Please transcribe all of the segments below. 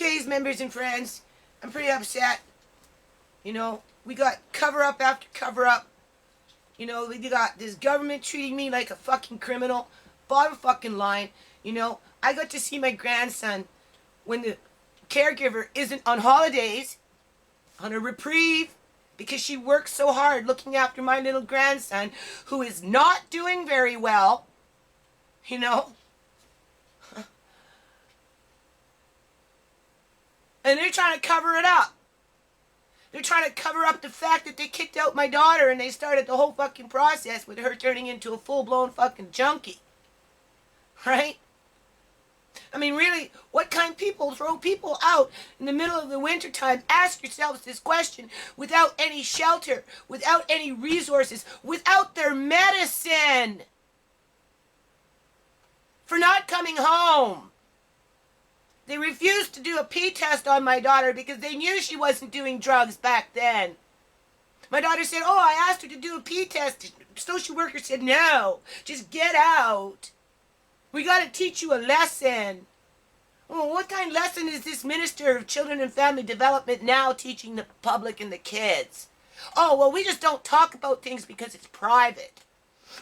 Okay's members and friends, I'm pretty upset. You know, we got cover up after cover up. You know, we got this government treating me like a fucking criminal. Bottom fucking line. You know, I got to see my grandson when the caregiver isn't on holidays, on a reprieve, because she works so hard looking after my little grandson who is not doing very well. You know? And they're trying to cover it up. They're trying to cover up the fact that they kicked out my daughter and they started the whole fucking process with her turning into a full-blown fucking junkie. Right? I mean, really, what kind of people throw people out in the middle of the wintertime? Ask yourselves this question. Without any shelter, without any resources, without their medicine. For not coming home. They refused to do a pee test on my daughter because they knew she wasn't doing drugs back then. My daughter said, oh, I asked her to do a pee test. Social worker said, no, just get out. We got to teach you a lesson. Well, what kind of lesson is this Minister of Children and Family Development now teaching the public and the kids? Oh, well, we just don't talk about things because it's private.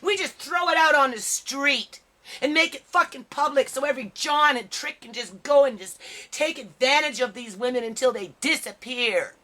We just throw it out on the street and make it fucking public so every John and Trick can just go and just take advantage of these women until they disappear.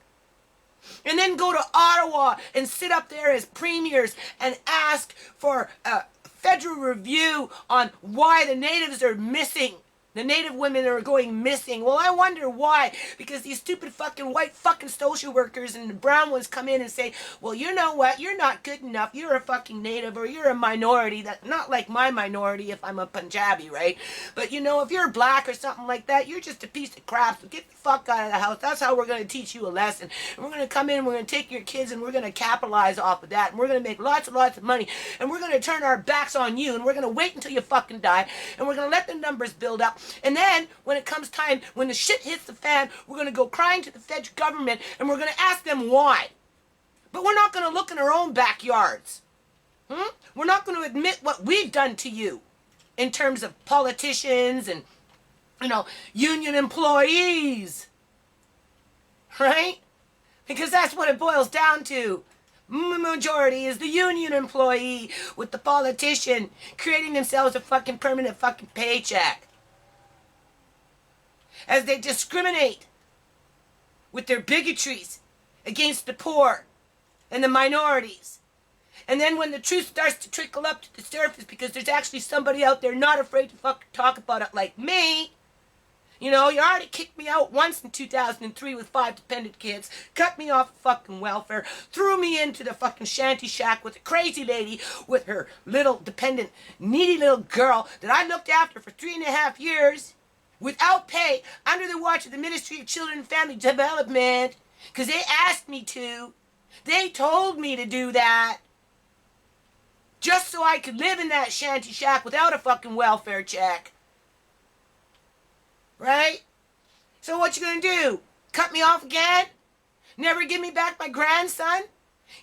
And then go to Ottawa and sit up there as premiers and ask for a federal review on why the natives are missing. The native women are going missing. Well, I wonder why. Because these stupid fucking white fucking social workers and the brown ones come in and say, well, you know what? You're not good enough. You're a fucking native or you're a minority. That not like my minority if I'm a Punjabi, right? But, you know, if you're black or something like that, you're just a piece of crap. So get the fuck out of the house. That's how we're going to teach you a lesson. And we're going to come in and we're going to take your kids and we're going to capitalize off of that. And we're going to make lots and lots of money. And we're going to turn our backs on you. And we're going to wait until you fucking die. And we're going to let the numbers build up. And then, when it comes time, when the shit hits the fan, we're going to go crying to the federal government and we're going to ask them why. But we're not going to look in our own backyards. We're not going to admit what we've done to you in terms of politicians and, you know, union employees. Right? Because that's what it boils down to. Majority is the union employee with the politician creating themselves a fucking permanent fucking paycheck. As they discriminate with their bigotries against the poor and the minorities. And then when the truth starts to trickle up to the surface because there's actually somebody out there not afraid to fucking talk about it like me. You know, you already kicked me out once in 2003 with 5 dependent kids, cut me off fucking welfare, threw me into the fucking shanty shack with a crazy lady with her little dependent, needy little girl that I looked after for 3.5 years. Without pay, under the watch of the Ministry of Children and Family Development, because they asked me to. They told me to do that. Just so I could live in that shanty shack without a fucking welfare check. Right? So what you gonna do? Cut me off again? Never give me back my grandson?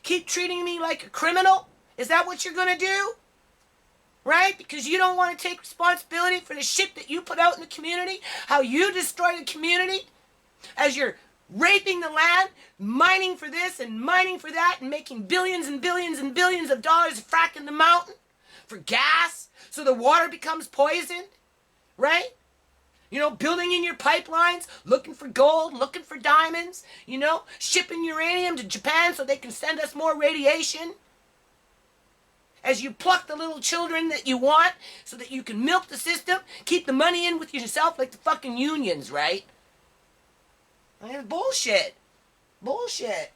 Keep treating me like a criminal? Is that what you're gonna do? Right? Because you don't want to take responsibility for the shit that you put out in the community, how you destroy the community, as you're raping the land, mining for this and mining for that, and making billions and billions and billions of dollars fracking the mountain for gas, so the water becomes poisoned, right? You know, building in your pipelines, looking for gold, looking for diamonds, you know, shipping uranium to Japan so they can send us more radiation. As you pluck the little children that you want so that you can milk the system, keep the money in with yourself like the fucking unions, right? I mean, bullshit. Bullshit.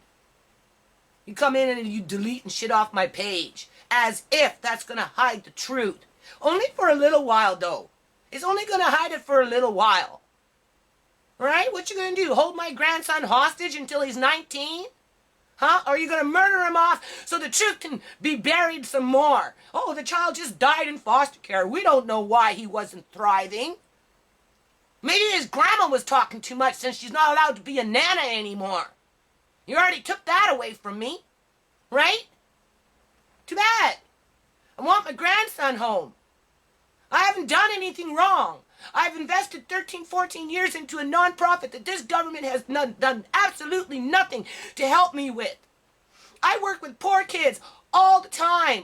You come in and you delete and shit off my page as if that's going to hide the truth. Only for a little while, though. It's only going to hide it for a little while. Right? What you going to do? Hold my grandson hostage until he's 19? Huh? Or are you going to murder him off so the truth can be buried some more? Oh, the child just died in foster care. We don't know why he wasn't thriving. Maybe his grandma was talking too much since she's not allowed to be a nana anymore. You already took that away from me. Right? Too bad. I want my grandson home. I haven't done anything wrong. I've invested 13, 14 years into a nonprofit that this government has done absolutely nothing to help me with. I work with poor kids all the time.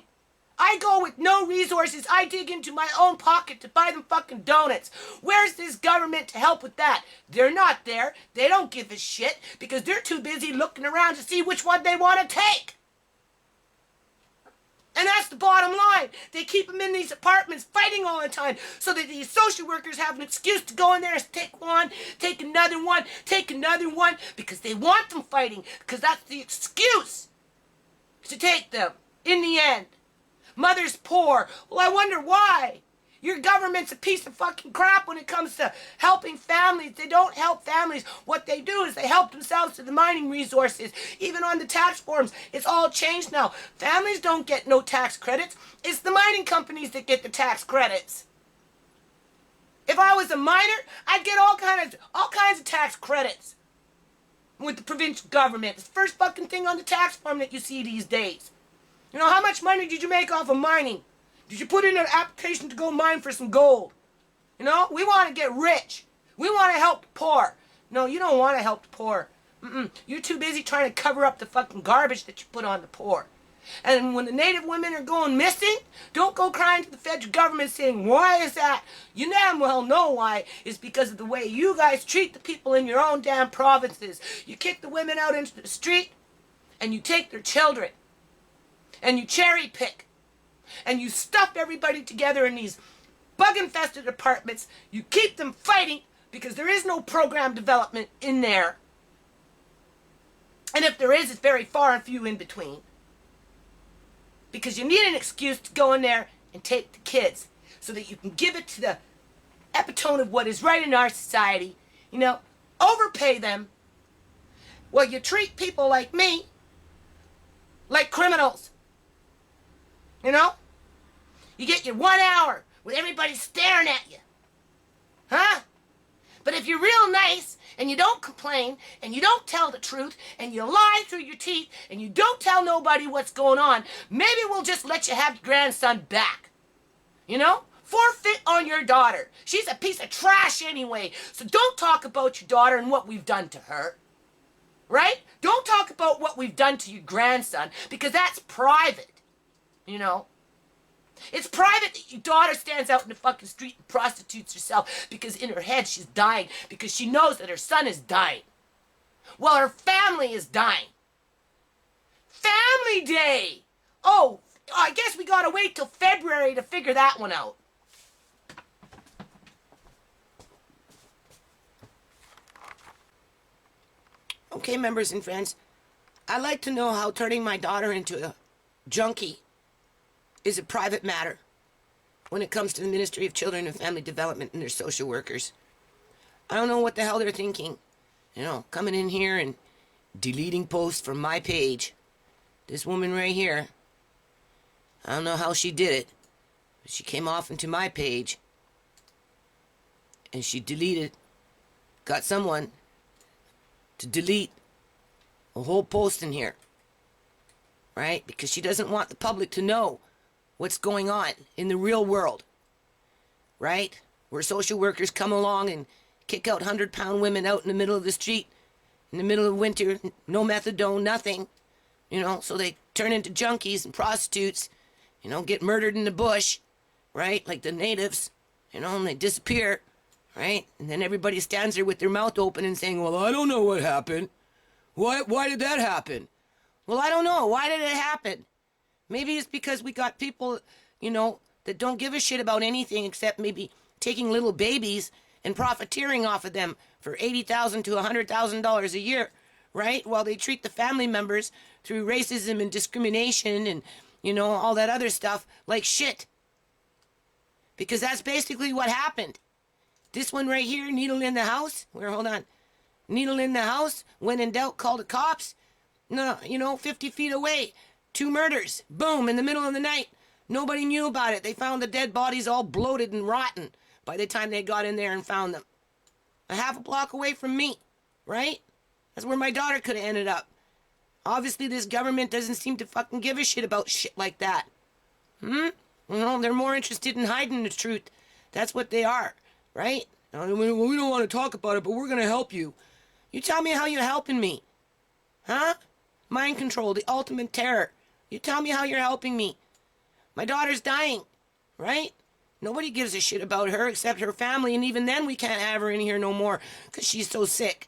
I go with no resources. I dig into my own pocket to buy them fucking donuts. Where's this government to help with that? They're not there. They don't give a shit because they're too busy looking around to see which one they want to take. And that's the bottom line. They keep them in these apartments fighting all the time so that these social workers have an excuse to go in there and take one, take another one, take another one, because they want them fighting, because that's the excuse to take them in the end. Mother's poor. Well, I wonder why. Your government's a piece of fucking crap when it comes to helping families. They don't help families. What they do is they help themselves to the mining resources. Even on the tax forms, it's all changed now. Families don't get no tax credits. It's the mining companies that get the tax credits. If I was a miner, I'd get all kinds of tax credits with the provincial government. It's the first fucking thing on the tax form that you see these days. You know, how much money did you make off of mining? Did you put in an application to go mine for some gold? You know, we want to get rich. We want to help the poor. No, you don't want to help the poor. You're too busy trying to cover up the fucking garbage that you put on the poor. And when the native women are going missing, don't go crying to the federal government saying, why is that? You damn well know why. It's because of the way you guys treat the people in your own damn provinces. You kick the women out into the street, and you take their children, and you cherry pick, and you stuff everybody together in these bug-infested apartments. You keep them fighting because there is no program development in there. And if there is, it's very far and few in between. Because you need an excuse to go in there and take the kids so that you can give it to the epitome of what is right in our society. You know, overpay them. Well, you treat people like me like criminals. You know? You get your 1 hour with everybody staring at you. Huh? But if you're real nice and you don't complain and you don't tell the truth and you lie through your teeth and you don't tell nobody what's going on, maybe we'll just let you have your grandson back. You know? Forfeit on your daughter. She's a piece of trash anyway. So don't talk about your daughter and what we've done to her. Right? Don't talk about what we've done to your grandson because that's private. You know? It's private that your daughter stands out in the fucking street and prostitutes herself because in her head she's dying because she knows that her son is dying. Well, her family is dying. Family Day! Oh, I guess we gotta wait till February to figure that one out. Okay, members and friends, I'd like to know how turning my daughter into a junkie is a private matter when it comes to the Ministry of Children and Family Development and their social workers. I don't know what the hell they're thinking. You know, coming in here and deleting posts from my page. This woman right here, I don't know how she did it, but she came off into my page and she got someone to delete a whole post in here, right? Because she doesn't want the public to know what's going on in the real world, right? Where social workers come along and kick out 100-pound women out in the middle of the street in the middle of winter, no methadone, nothing, you know, so they turn into junkies and prostitutes, you know, get murdered in the bush, right? Like the natives, you know, and they disappear, right? And then everybody stands there with their mouth open and saying, well, I don't know what happened. Why did that happen? Well, I don't know. Why did it happen? Maybe it's because we got people, you know, that don't give a shit about anything except maybe taking little babies and profiteering off of them for $80,000 to $100,000 a year, right? While they treat the family members through racism and discrimination and, you know, all that other stuff like shit. Because that's basically what happened. This one right here, needle in the house. Hold on. Needle in the house. When in doubt, call the cops. No, you know, 50 feet away. 2 murders. Boom, in the middle of the night. Nobody knew about it. They found the dead bodies all bloated and rotten by the time they got in there and found them. A half a block away from me, right? That's where my daughter could have ended up. Obviously, this government doesn't seem to fucking give a shit about shit like that. You know, they're more interested in hiding the truth. That's what they are. right? We don't want to talk about it, but we're going to help you. You tell me how you're helping me. Huh? Mind control, the ultimate terror. You tell me how you're helping me. My daughter's dying, right? Nobody gives a shit about her except her family, and even then we can't have her in here no more because she's so sick.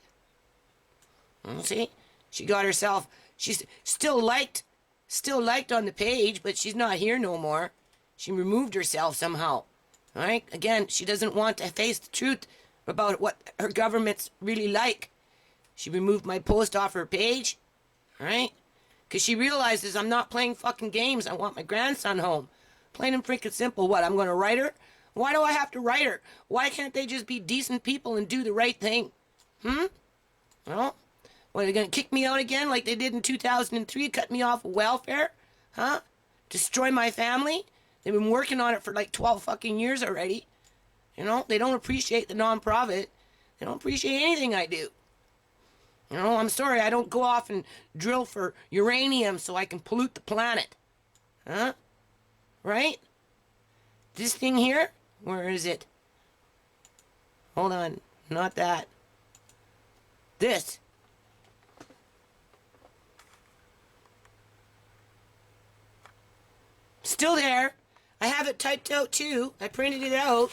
See? She got herself, she's still liked on the page, but she's not here no more. She removed herself somehow. Alright? Again, she doesn't want to face the truth about what her government's really like. She removed my post off her page. Alright? Because she realizes I'm not playing fucking games. I want my grandson home. Plain and freaking simple. What, I'm going to write her? Why do I have to write her? Why can't they just be decent people and do the right thing? Well, what, are they going to kick me out again like they did in 2003? Cut me off of welfare? Huh? Destroy my family? They've been working on it for like 12 fucking years already. You know, they don't appreciate the non-profit. They don't appreciate anything I do. You know, I'm sorry, I don't go off and drill for uranium so I can pollute the planet. Huh? Right? This thing here? Where is it? Hold on. Not that. This. Still there. I have it typed out too. I printed it out,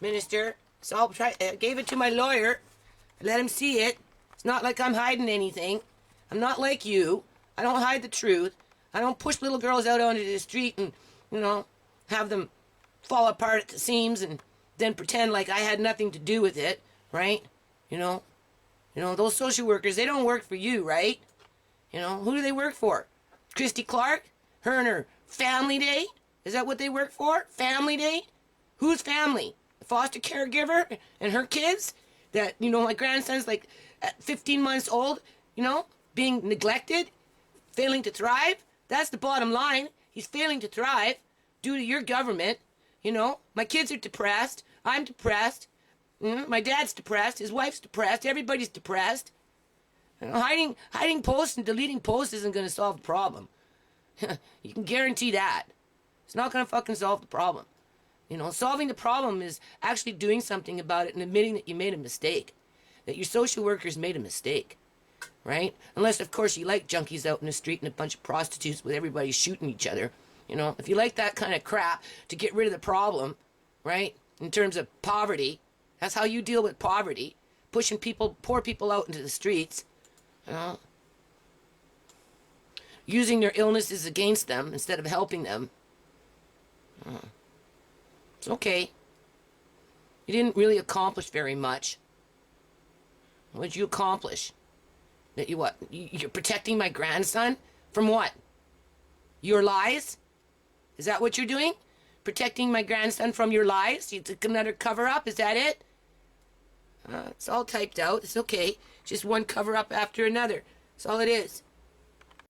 Minister. So I gave it to my lawyer. I let him see it. It's not like I'm hiding anything. I'm not like you. I don't hide the truth. I don't push little girls out onto the street and, you know, have them fall apart at the seams and then pretend like I had nothing to do with it, right? You know, those social workers, they don't work for you, right? You know, who do they work for? Christy Clark? Her and her family day? Is that what they work for? Family day? Whose family? The foster caregiver and her kids? That, you know, my grandson's like at 15 months old, you know, being neglected, failing to thrive. That's the bottom line. He's failing to thrive due to your government. You know, my kids are depressed. I'm depressed. My dad's depressed. His wife's depressed. Everybody's depressed. You know, hiding posts and deleting posts isn't going to solve the problem. You can guarantee that. It's not going to fucking solve the problem. You know, solving the problem is actually doing something about it and admitting that you made a mistake. That your social workers made a mistake. Right? Unless, of course, you like junkies out in the street and a bunch of prostitutes with everybody shooting each other. You know, if you like that kind of crap to get rid of the problem, right? In terms of poverty, that's how you deal with poverty. Pushing poor people out into the streets. You know? Using their illnesses against them instead of helping them. It's okay. You didn't really accomplish very much. What did you accomplish? That you what? You're protecting my grandson? From what? Your lies? Is that what you're doing? Protecting my grandson from your lies? You took another cover-up? Is that it? It's all typed out. It's okay. Just one cover-up after another. That's all it is.